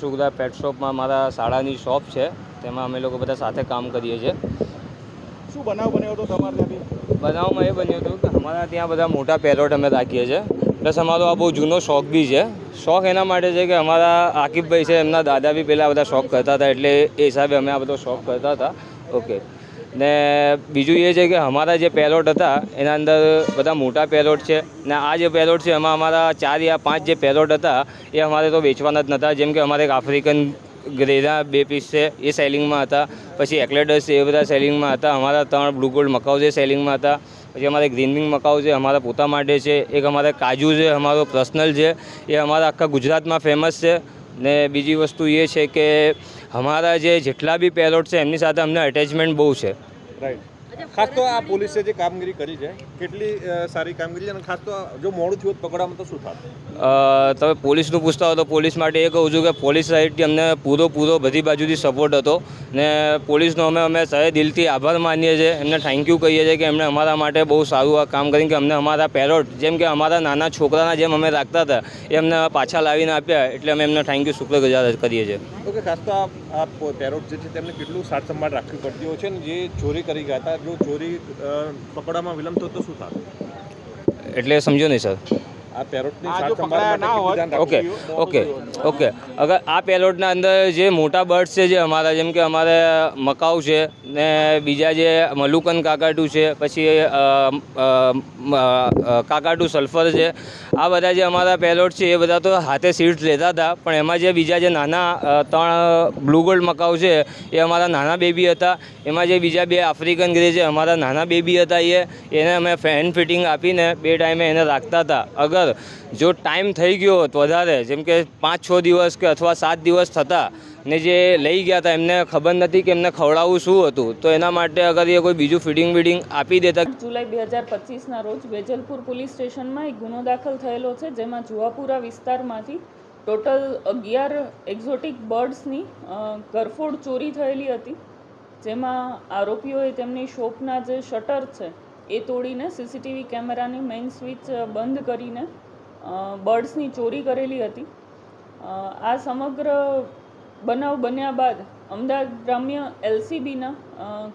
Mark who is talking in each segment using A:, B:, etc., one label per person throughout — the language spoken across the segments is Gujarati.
A: સુગરા પેટ શોપમાં મારા શાળાની શોપ છે, તેમાં અમે લોકો બધા સાથે કામ કરીએ છીએ.
B: શું બનાવ બન્યો હતો તમારે ત્યાંથી?
A: બનાવમાં એ બન્યું હતું કે અમારા ત્યાં બધા મોટા પેરોટ અમે રાખીએ છીએ, પ્લસ અમારો આ બહુ જૂનો શોખ બી છે. શોખ એના માટે છે કે અમારા આકિબભાઈ છે, એમના દાદા બી પહેલાં બધા શોખ કરતા હતા, એટલે એ હિસાબે અમે આ બધો શોખ કરતા હતા. ઓકે. ને બીજું એ છે કે અમારા જે પેરોટ હતા એના અંદર બધા મોટા પેરોટ છે, ને આ જે પેરોટ છે એમાં અમારા 4 યા 5 જે પેરોટ હતા એ અમારે તો વેચવાના જ નહોતા. જેમ કે અમારે એક આફ્રિકન ગ્રેના 2 પીસ છે, એ સેલિંગમાં હતા. પછી એક્લેડસ છે, એ બધા સેલિંગમાં હતા. અમારા 3 બ્લુ ગોલ્ડ મકાઉ છે, સેલિંગમાં હતા. પછી અમારે ગ્રીન વિંગ મકાઉ છે, અમારા પોતા માટે છે. એક અમારે કાજુ છે, અમારો પર્સનલ છે, એ અમારા આખા ગુજરાતમાં ફેમસ છે. ને બીજી વસ્તુ એ છે કે અમારા જે જેટલા બી પેરોટ છે એમની સાથે અમને અટેચમેન્ટ બહુ છે.
B: રાઈટ. ખાસ તો આ પોલીસે જે કામગીરી કરી છે કેટલી સારી કામગીરી છે, અને ખાસ તો જો મોડું થયું તો પકડવામાં તો શું થાય?
A: તમે પોલીસનું પૂછતા હો તો પોલીસ માટે એ કહું છું કે પોલીસ સાઈડથી અમને પૂરો બધી બાજુથી સપોર્ટ હતો, ને પોલીસનો અમે સહે દિલથી આભાર માનીએ છીએ. એમને થેન્ક યુ કહીએ છીએ કે એમણે અમારા માટે બહુ સારું આ કામ કર્યું, કે અમને અમારા પેરોટ જેમ કે અમારા નાના છોકરાના જેમ અમે રાખતા હતા એ અમને પાછા લાવીને આપ્યા, એટલે અમે એમને થેન્ક યુ શુક્રગુજાર કરીએ છીએ.
B: ઓકે. ખાસ તો આ પેરોટ જે છે તેમને કેટલું સાર સંભાળ રાખવી પડતી હોય છે, ને જે ચોરી કરી ગયા હતા, જો ચોરી પકડવામાં વિલંબ થતો તો શું થાય?
A: એટલે સમજો નહીં સર.
B: આ પેરોટની સાર સંભાળ માટે કેટલું ધ્યાન રાખવું?
A: ઓકે. અગર આ પેરોટના અંદર જે મોટા બર્ડ્સ છે, જે અમારા જેમ કે અમારે મકાઉ છે, ને બીજા જે મલુકન કાકાટુ છે, પછી કાકાટુ સલ્ફર છે, આ બધા જે અમારા પેરોટ છે એ બધા તો હાથે સીડ્સ લેતા હતા. પણ એમાં જે બીજા જે નાના 3 બ્લુ ગોલ્ડ મકાઉ છે એ અમારા નાના બેબી હતા. એમાં જે બીજા 2 આફ્રિકન ગ્રે છે, અમારા નાના બેબી હતા. એને અમે ફેન ફિટિંગ આપીને 2 ટાઈમે એને રાખતા હતા. અગર જો ટાઈમ થઈ ગયો હોત વધારે, જેમ કે 5-6 દિવસ કે અથવા 7 દિવસ થતા, ને જે લઈ ગયા હતા એમને ખબર નથી કે એમને ખવડાવવું શું હતું, તો એના માટે અગર એ કોઈ બીજું ફીડિંગ આપી દેતા.
C: જુલાઈ 2025ના રોજ વેજલપુર પોલીસ સ્ટેશનમાં એક ગુનો દાખલ થયેલો છે, જેમાં જુવાપુરા વિસ્તારમાંથી ટોટલ 11 એક્ઝોટિક બર્ડ્સની ગરફોડ ચોરી થયેલી હતી. જેમાં આરોપીઓએ તેમની શોપના જે શટર છે એ તોડીને સીસીટીવી કેમેરાની મેઇન સ્વિચ બંધ કરીને બર્ડ્સની ચોરી કરેલી હતી. આ સમગ્ર બનાવ બન્યા બાદ અમદાવાદ ગ્રામ્ય LCBના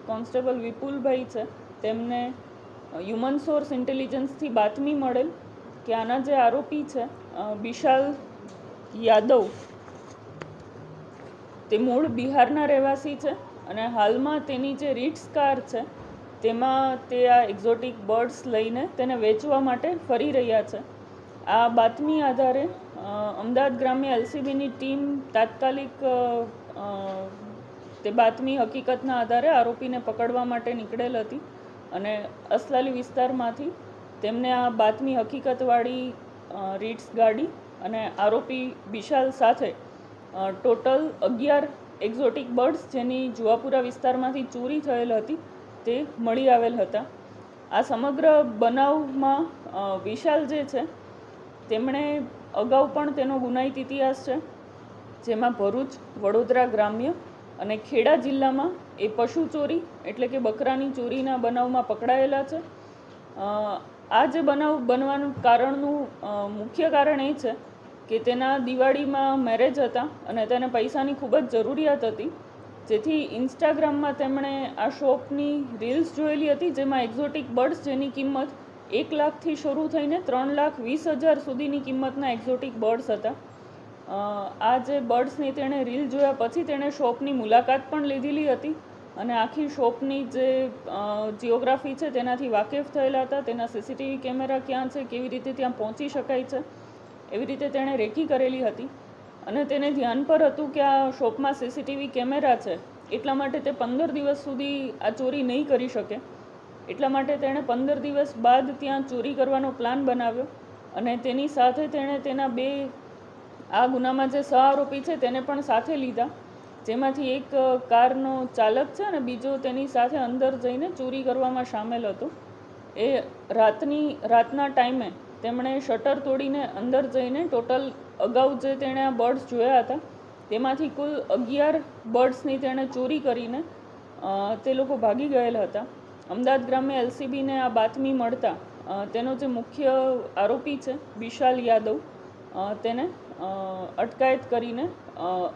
C: કોન્સ્ટેબલ વિપુલભાઈ છે, તેમને હ્યુમન સોર્સ ઇન્ટેલિજન્સથી બાતમી મળેલ કે આના જે આરોપી છે વિશાલ યાદવ, તે મૂળ બિહારના રહેવાસી છે, અને હાલમાં તેની જે રીટ્સ કાર છે તેમાં તે આ એક્ઝોટિક બર્ડ્સ લઈને તેને વેચવા માટે ફરી રહ્યા છે. આ બાતમી આધારે અમદાવાદ ગ્રામ્ય LCBની ટીમ તાત્કાલિક તે બાતમી હકીકતના આધારે આરોપીને પકડવા માટે નીકળેલ હતી, અને અસલાલી વિસ્તારમાંથી તેમને આ બાતમી હકીકતવાળી રીટ્સ ગાડી અને આરોપી વિશાલ સાથે ટોટલ 11 એક્ઝોટિક બર્ડ્સ જેની જુવાપુરા વિસ્તારમાંથી ચોરી થયેલ હતી તે મળી આવેલ હતા. આ સમગ્ર બનાવમાં વિશાલ જે છે તેમણે અગાઉ પણ તેનો ગુનાહિત ઇતિહાસ છે, જેમાં ભરૂચ, વડોદરા ગ્રામ્ય અને ખેડા જિલ્લામાં એ પશુ ચોરી એટલે કે બકરાની ચોરીના બનાવમાં પકડાયેલા છે. આ જે બનાવ બનવાનું મુખ્ય કારણ એ છે કે તેના દિવાળીમાં મેરેજ હતા અને તેને પૈસાની ખૂબ જ જરૂરિયાત હતી, જેથી ઇન્સ્ટાગ્રામમાં તેમણે આ શોપની રીલ્સ જોયેલી હતી, જેમાં એક્ઝોટિક બર્ડ્સ જેની કિંમત 1 લાખથી શરૂ થઈને 3,20,000 સુધીની કિંમતના એક્ઝોટિક બર્ડ્સ હતા. આ જે બર્ડ્સની તેણે રીલ જોયા પછી તેણે શોપની મુલાકાત પણ લીધેલી હતી, અને આખી શોપની જે જિયોગ્રાફી છે તેનાથી વાકેફ થયેલા હતા. તેના સીસીટીવી કેમેરા ક્યાં છે, કેવી રીતે ત્યાં પહોંચી શકાય છે, એવી રીતે તેણે રેકી કરેલી હતી. અને તેને ધ્યાન પર હતું કે આ શોપમાં સીસીટીવી કેમેરા છે, એટલા માટે તે 15 દિવસ સુધી આ ચોરી નહીં કરી શકે. એટલા માટે તેણે 15 દિવસ બાદ ત્યાં ચોરી કરવાનો પ્લાન બનાવ્યો, અને તેની સાથે તેણે તેના 2 આ ગુનામાં જે સહ આરોપી છે તેને પણ સાથે લીધા, જેમાંથી એક કારનો ચાલક છે અને બીજો તેની સાથે અંદર જઈને ચોરી કરવામાં સામેલ હતો. એ રાતના ટાઈમે તેમણે શટર તોડીને અંદર જઈને ટોટલ અગાઉ જે તેણે આ બર્ડ્સ જોયા હતા તેમાંથી કુલ 11 બર્ડ્સની તેણે ચોરી કરીને તે લોકો ભાગી ગયેલા હતા. અમદાવાદ ગ્રામ્ય LCBને આ બાતમી મળતા તેનો જે મુખ્ય આરોપી છે વિશાલ યાદવ, તેને અટકાયત કરીને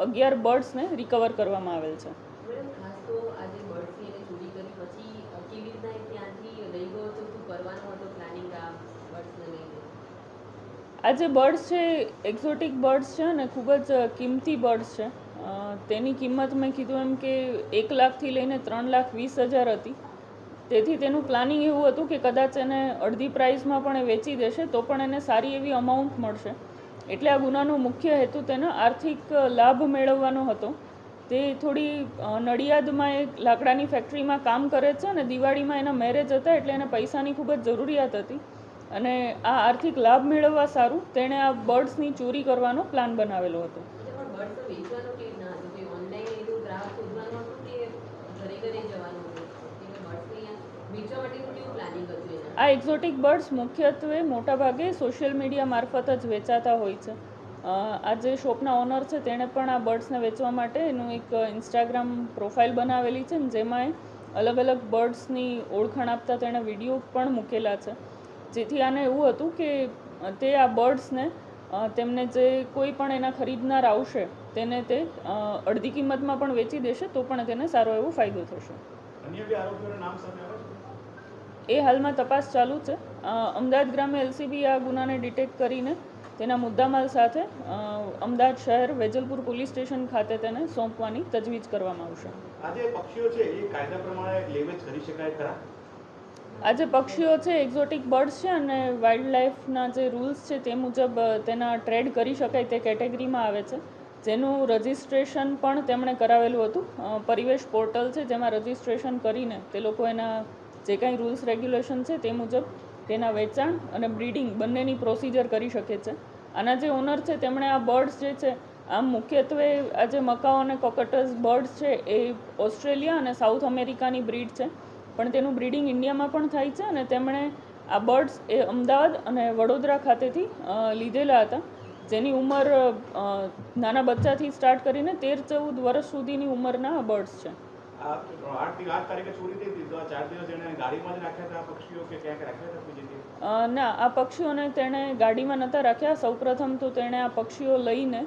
C: 11 બર્ડ્સને રિકવર કરવામાં આવેલ છે.
D: મેડમ ખાસ તો આજે બર્ડ્સની એને ચોરી કરી પછી કેવી રીતના એ ત્યાંથી લઈ ગયો હતો, શું કરવાનો હતો પ્લાનિંગ આ બર્ડ્સને લઈને?
C: આ જે બર્ડ્સ છે એક્ઝોટિક બર્ડ્સ છે અને ખૂબ જ કિંમતી બર્ડ્સ છે. તેની કિંમત મેં કીધું એમ કે 1 લાખથી લઈને 3,20,000 હતી. તેથી તેનું પ્લાનિંગ એવું હતું કે કદાચ એને અડધી પ્રાઇસમાં પણ એ વેચી દેશે તો પણ એને સારી એવી અમાઉન્ટ મળશે. એટલે આ ગુનાનો મુખ્ય હેતુ તેનો આર્થિક લાભ મેળવવાનો હતો. તે થોડી નડિયાદમાં એક લાકડાની ફેક્ટરીમાં કામ કરે છે અને દિવાળીમાં એના મેરેજ હતા એટલે એને પૈસાની ખૂબ જ જરૂરિયાત હતી અને આ આર્થિક લાભ મેળવવા સારું તેણે આ બર્ડ્સની ચોરી કરવાનો પ્લાન બનાવેલો હતો.
D: પણ બર્ડ્સ વેચવાનો કેવી રીતના હતું? કે ઓનલાઈન એનું ગ્રાહક શોધવાનું હતું કે ઘરે ઘરે જવાનું હતું? કે બર્ડ્સને વેચવા માટેનું કેવું પ્લાનિંગ હતું એના?
C: આ એક્ઝોટિક બર્ડ્સ મુખ્યત્વે મોટાભાગે સોશિયલ મીડિયા મારફત જ વેચાતા હોય છે. આ જે શોપના ઓનર છે તેણે પણ આ બર્ડ્સને વેચવા માટે એનું એક ઇન્સ્ટાગ્રામ પ્રોફાઇલ બનાવેલી છે જેમાં એ અલગ અલગ બર્ડ્સની ઓળખાણ આપતા તેણે વિડીયો પણ મૂકેલા છે. જેથી આને એવું હતું કે તે આ બર્ડ્સને તેમને જે કોઈ પણ એના ખરીદનાર આવશે તેને તે અડધી કિંમતમાં પણ વેચી દેશે તો પણ તેને સારો એવો ફાયદો થશે.
B: અન્ય બે આરોપીઓના નામ સામે આવે છે?
C: એ હાલમાં તપાસ ચાલુ છે. અમદાવાદ ગ્રામ્ય એલસીબી આ ગુનાને ડિટેક્ટ કરીને તેના મુદ્દામાલ સાથે અમદાવાદ શહેર વેજલપુર પોલીસ સ્ટેશન ખાતે તેને સોંપવાની તજવીજ કરવામાં આવશે.
B: આ જે પક્ષીઓ છે એ કાયદા પ્રમાણે લેવેચ કરી શકાય ખરા?
C: આ જે પક્ષીઓ છે એક્ઝોટિક બર્ડ્સ છે અને વાઇલ્ડ લાઈફના જે રૂલ્સ છે તે મુજબ તેના ટ્રેડ કરી શકાય તે કેટેગરીમાં આવે છે. જેનું રજિસ્ટ્રેશન પણ તેમણે કરાવેલું હતું. પરિવેશ પોર્ટલ છે જેમાં રજિસ્ટ્રેશન કરીને તે લોકો એના જે કાંઈ રૂલ્સ રેગ્યુલેશન છે તે મુજબ તેના વેચાણ અને બ્રીડિંગ બંનેની પ્રોસિજર કરી શકે છે. આના જે ઓનર છે તેમણે આ બર્ડ્સ જે છે આમ મુખ્યત્વે આ જે મકાઉ અને કોકટસ બર્ડ્સ છે એ ઓસ્ટ્રેલિયા અને સાઉથ અમેરિકાની બ્રીડ છે પણ તેનું બ્રીડિંગ ઇન્ડિયામાં પણ થાય છે અને તેમણે આ બર્ડ્સ એ અમદાવાદ અને વડોદરા ખાતેથી લીધેલા હતા જેની ઉંમર નાના બચ્ચાથી સ્ટાર્ટ કરીને 13-14 વર્ષ સુધીની ઉંમરના આ બર્ડ્સ છે.
B: 8 તારીખે ચોરી થઈ હતી તો આ 4 દિવસ એને ગાડીમાં જ રાખ્યા હતા પક્ષીઓ કે ક્યાંક રાખ્યા હતા કોઈ જગ્યાએ?
C: ના, આ પક્ષીઓને તેણે ગાડીમાં નહોતા રાખ્યા. સૌપ્રથમ તો તેણે આ પક્ષીઓ લઈને